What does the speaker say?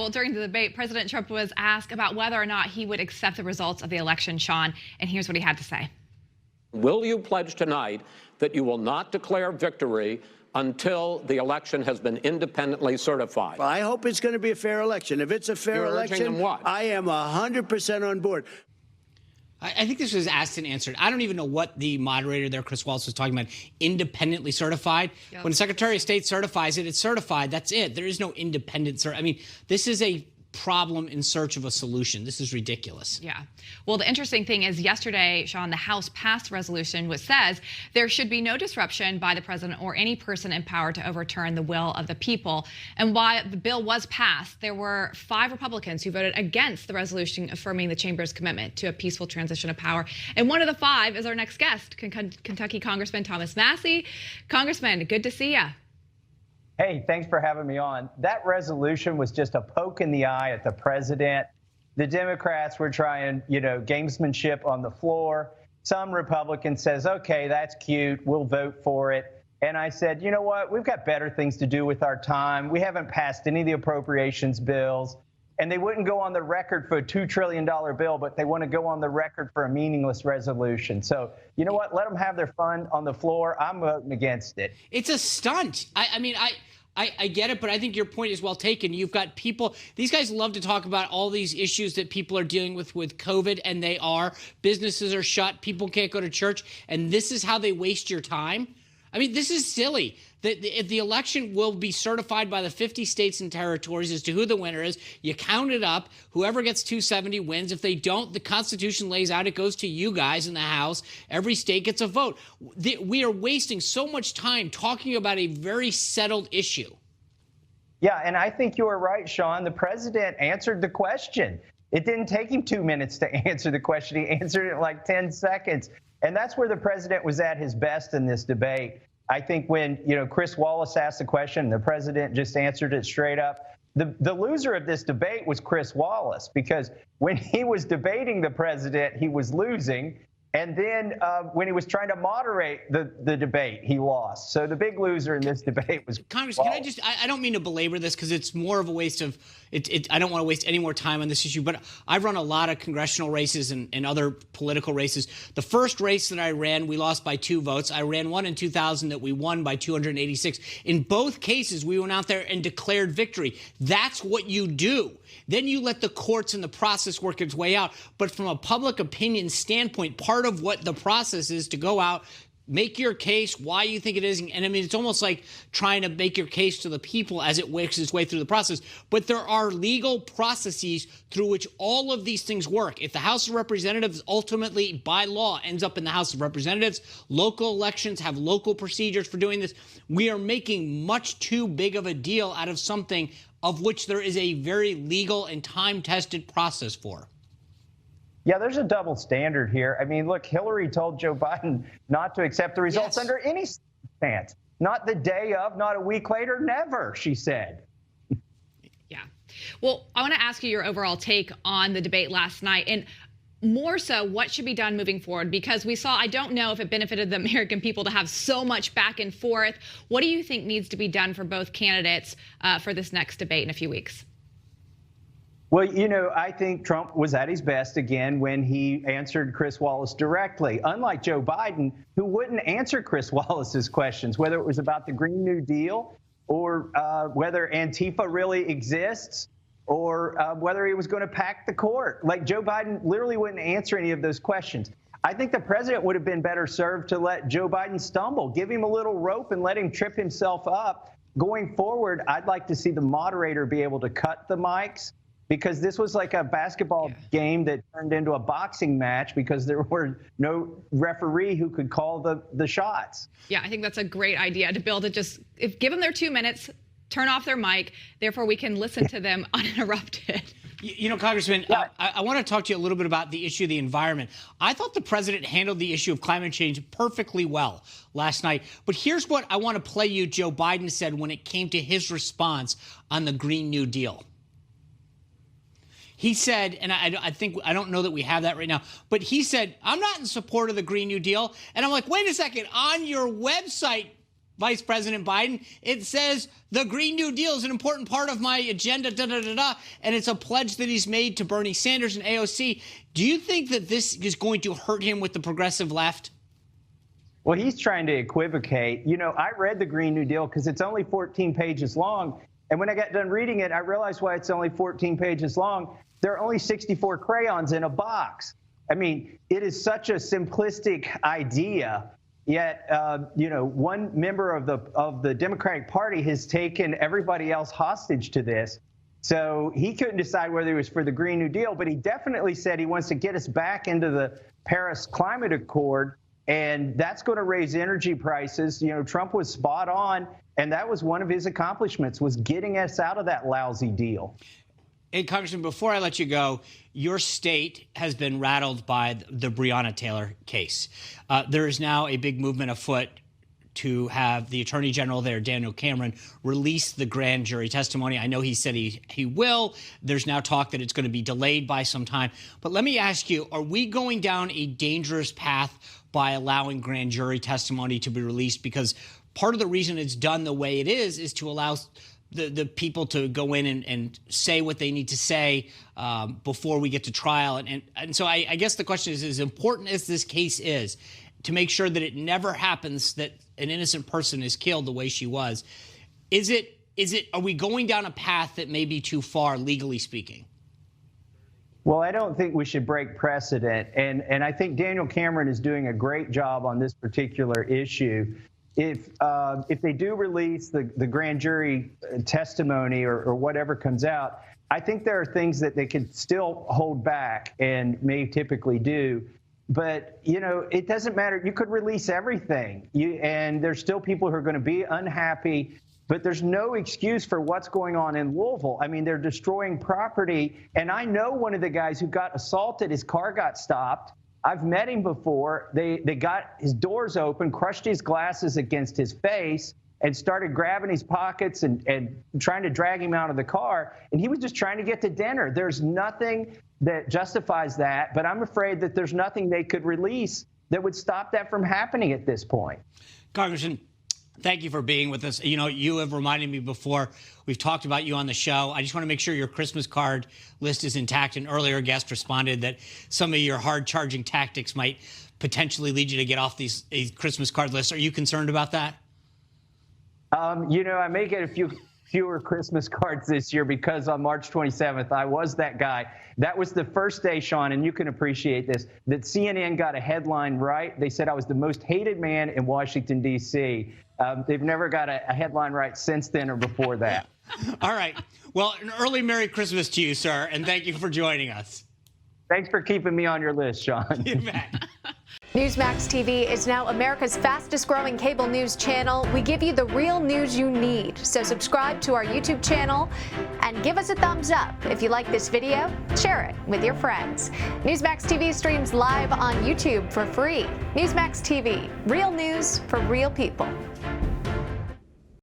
Well, during the debate, President Trump was asked about whether or not he would accept the results of the election, Sean, and here's what he had to say. Will you pledge tonight that you will not declare victory until the election has been independently certified? Well, I hope it's going to be a fair election. If it's a fair election, I am 100% on board. I think this was asked and answered. I don't even know what the moderator there, Chris Wallace, was talking about. Independently certified. Yep. When the Secretary of State certifies it, it's certified. That's it. There is no independent. I mean, this is a problem in search of a solution. This is ridiculous. Yeah. Well, the interesting thing is yesterday, Sean, the House passed a resolution which says there should be no disruption by the president or any person in power to overturn the will of the people. And while the bill was passed, there were 5 Republicans who voted against the resolution affirming the chamber's commitment to a peaceful transition of power. And one of the 5 is our next guest, Kentucky Congressman Thomas Massie. Congressman, good to see you. Hey, thanks for having me on. That resolution was just a poke in the eye at the president. The Democrats were trying, gamesmanship on the floor. Some Republican says, okay, that's cute, we'll vote for it. And I said, you know what, we've got better things to do with our time. We haven't passed any of the appropriations bills. And they wouldn't go on the record for a $2 trillion bill, but they want to go on the record for a meaningless resolution. So, you know what, let them have their fun on the floor. I'm voting against it. It's a stunt. I get it, but I think your point is well taken. You've got people, these guys love to talk about all these issues that people are dealing with COVID, and they are. Businesses are shut, people can't go to church, and this is how they waste your time? I mean, this is silly. The election will be certified by the 50 states and territories as to who the winner is. You count it up. Whoever gets 270 wins. If they don't, the Constitution lays out it goes to you guys in the House. Every state gets a vote. We are wasting so much time talking about a very settled issue. Yeah, and I think you were right, Sean. The president answered the question. It didn't take him 2 minutes to answer the question. He answered it in like 10 seconds. And that's where the president was at his best in this debate. I think when, Chris Wallace asked the question, the president just answered it straight up. The loser of this debate was Chris Wallace, because when he was debating the president, he was losing. And then when he was trying to moderate the debate, he lost. So the big loser in this debate was Congressman, can I don't mean to belabor this because it's more of a waste of I don't want to waste any more time on this issue, but I've run a lot of congressional races and other political races. The first race that I ran, we lost by 2 votes. I ran one in 2000 that we won by 286. In both cases, we went out there and declared victory. That's what you do. Then you let the courts and the process work its way out. But from a public opinion standpoint, part of what the process is to go out, make your case, why you think it is. And I mean, it's almost like trying to make your case to the people as it works its way through the process. But there are legal processes through which all of these things work. If the House of Representatives ultimately, by law, ends up in the House of Representatives, local elections have local procedures for doing this. We are making much too big of a deal out of something of which there is a very legal and time-tested process for. Yeah, there's a double standard here. I mean, look, Hillary told Joe Biden not to accept the results under any circumstance. Not the day of, not a week later, never, she said. Yeah. Well, I want to ask you your overall take on the debate last night, and more so what should be done moving forward, because we saw, I don't know if it benefited the American people to have so much back and forth. What do you think needs to be done for both candidates for this next debate in a few weeks? Well, I think Trump was at his best again when he answered Chris Wallace directly, unlike Joe Biden, who wouldn't answer Chris Wallace's questions, whether it was about the Green New Deal or whether Antifa really exists or whether he was going to pack the court. Like, Joe Biden literally wouldn't answer any of those questions. I think the president would have been better served to let Joe Biden stumble, give him a little rope and let him trip himself up. Going forward, I'd like to see the moderator be able to cut the mics, because this was like a basketball game that turned into a boxing match because there were no referee who could call the shots. Yeah, I think that's a great idea, to be able to just give them their 2 minutes, turn off their mic, therefore we can listen to them uninterrupted. Congressman, I want to talk to you a little bit about the issue of the environment. I thought the president handled the issue of climate change perfectly well last night. But here's what I want to play you Joe Biden said when it came to his response on the Green New Deal. He said, and I don't know that we have that right now, but he said, I'm not in support of the Green New Deal. And I'm like, wait a second, on your website, Vice President Biden. It says the Green New Deal is an important part of my agenda, and it's a pledge that he's made to Bernie Sanders and AOC. Do you think that this is going to hurt him with the progressive left? Well, he's trying to equivocate. You know, I read the Green New Deal because it's only 14 pages long. And when I got done reading it, I realized why it's only 14 pages long. There are only 64 crayons in a box. I mean, it is such a simplistic idea. Yet, you know, one member of the Democratic Party has taken everybody else hostage to this. So he couldn't decide whether he was for the Green New Deal, but he definitely said he wants to get us back into the Paris Climate Accord. And that's going to raise energy prices. You know, Trump was spot on. And that was one of his accomplishments, was getting us out of that lousy deal. Hey, Congressman, before I let you go, your state has been rattled by the Breonna Taylor case. There is now a big movement afoot to have the Attorney General there, Daniel Cameron, release the grand jury testimony. I know he said he will. There's now talk that it's going to be delayed by some time. But let me ask you, are we going down a dangerous path by allowing grand jury testimony to be released? Because part of the reason it's done the way it is to allow the people to go in and say what they need to say before we get to trial. And so I guess the question is, as important as this case is, to make sure that it never happens that an innocent person is killed the way she was, are we going down a path that may be too far, legally speaking? Well, I don't think we should break precedent. And I think Daniel Cameron is doing a great job on this particular issue. If they do release the grand jury testimony or whatever comes out, I think there are things that they could still hold back and may typically do. But, you know, it doesn't matter. You could release everything. And there's still people who are going to be unhappy. But there's no excuse for what's going on in Louisville. I mean, they're destroying property. And I know one of the guys who got assaulted, his car got stopped. I've met him before. They got his doors open, crushed his glasses against his face, and started grabbing his pockets and trying to drag him out of the car. And he was just trying to get to dinner. There's nothing that justifies that, but I'm afraid that there's nothing they could release that would stop that from happening at this point. Congressman, thank you for being with us. You know, you have reminded me before, we've talked about you on the show. I just want to make sure your Christmas card list is intact. An earlier guest responded that some of your hard-charging tactics might potentially lead you to get off these Christmas card lists. Are you concerned about that? You know, I may get fewer Christmas cards this year because on March 27th, I was that guy. That was the first day, Sean, and you can appreciate this, that CNN got a headline right. They said I was the most hated man in Washington, D.C. They've never got a headline right since then or before that. All right. Well, an early Merry Christmas to you, sir, and thank you for joining us. Thanks for keeping me on your list, Sean. You bet. Newsmax TV is now America's fastest growing cable news channel. We give you the real news you need. So subscribe to our YouTube channel and give us a thumbs up. If you like this video, share it with your friends. Newsmax TV streams live on YouTube for free. Newsmax TV, real news for real people.